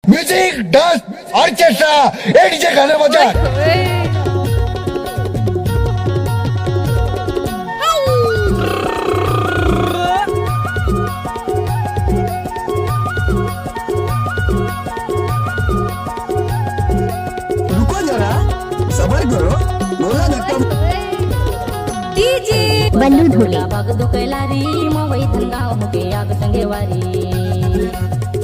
Music, dance, orchestra, ए DJ गाना बजा। रुको जरा, सबर करो, बोला धक्का डीजे बल्लू धुले बाग दुकैलारी मवई धनगाव मुके आग संगेवारी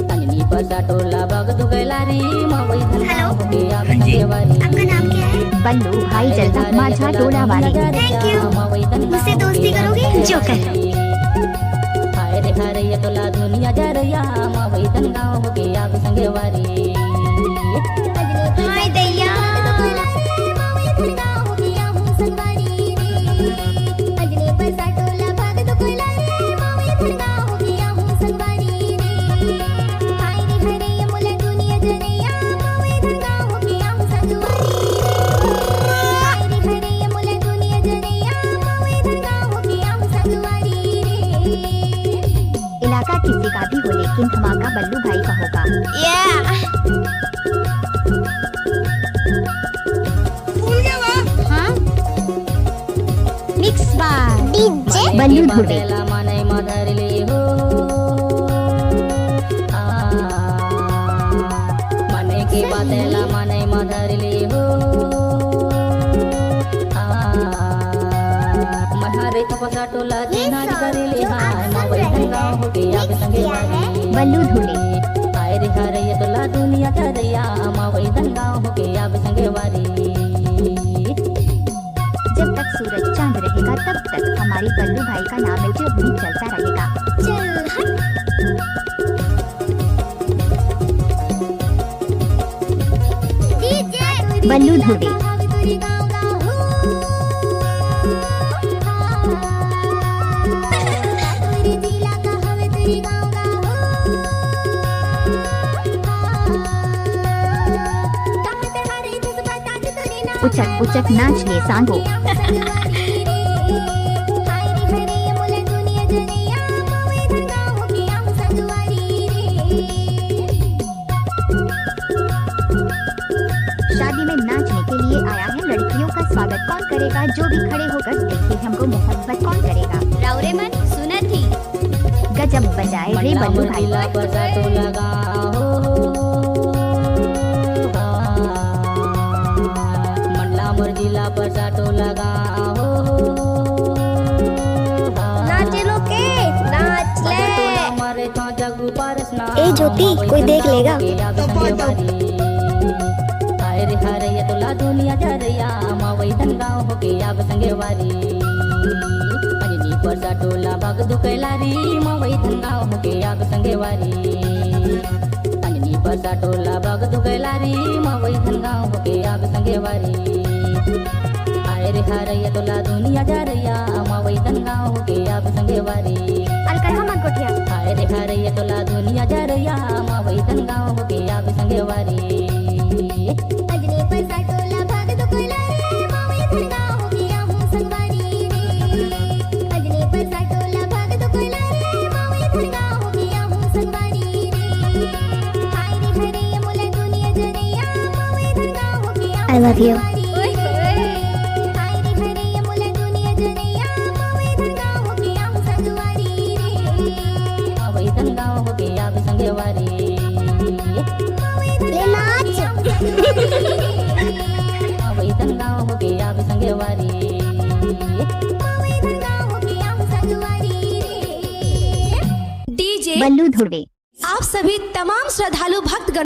तंगनी पसा टोला बाग दुकैलारी मवई धनगाव मुके आग संगेवारी। आपका नाम क्या है? बल्लू भाई जल्दा माझा डोला वाले। Thank you. मुझसे दोस्ती करोगे? जोकर। हाय रे हाय रे तोला दुनिया जा रया मवई धनगाव मुके आग संगेवारी। हाय दैया इलाका किसी का भी हो लेकिन धमाका बल्लू भाई का होगा। हाँ? मिक्स बार डीजे बल्लू धुले मनै मधरले हो मनै के बातेला मनै मधरले हो मनहरे तपसा टोला चिन्हाज करेले हाय मवई धनगाव होके आग संगेवारी। बल्लू धुले हाय रे हाय रे तोला दुनिया चरैया मवई धनगाव होके आग संगेवारी। जब तक सूरज चांद रहेगा तब तक हमारी बल्लू भाई का नाम यूट्यूब भी चलता रहेगा। चल हट डीजे बल्लू धुले उचक उचक नाच ले सांगो। शादी में नाचने के लिए आया है लड़कियों का स्वागत कौन करेगा? जो भी खड़े होकर देखिए हमको मोहब्बत कौन करेगा? राउरे मन सुना थी गजब बजाए रे बल्लू भाई। मंडला मुर्जिला पसाटो लगा हो नाचे लो के नाच ले। मारे तो जगू परसना ए ज्योति, कोई देख लेगा। हाय रे हाय रे तोला दुनिया जा रया मवई धनगाव होके आग संगेवारी। अंजनी परसा टोला बाग दुकैलारी मवई धनगाव होके आग संगेवारी। अंजनी परसा टोला बाग दुकैलारी मवई धनगाव होके आग संगेवारी। हाय रे हाय रे तोला दुनिया जा रया मवई धनगाव होके आग संगेवारी। अलकरहा मन कोठिया हाय रे हाय रे तोला दुनिया जा रया मवई धनगाव होके आग संगेवारी। अजने परसा टोला भाग दुकैलारी मवई धनगाव होके आग संगवारी रे। अजने परसा टोला भाग दुकैलारी मवई धनगाव होके आग संगवारी रे। हाय रे मोला दुनिया जरैया मवई धनगाव होके आग I love you. हाय रे मोला दुनिया जरैया मवई धनगाव होके आग संगवारी रे। मवई धनगाव होके आग संगेवारी। ले नाच मवई धनगाव होके आग संगेवारी। डीजे बल्लू धुले आप सभी तमाम श्रद्धालु भक्तगण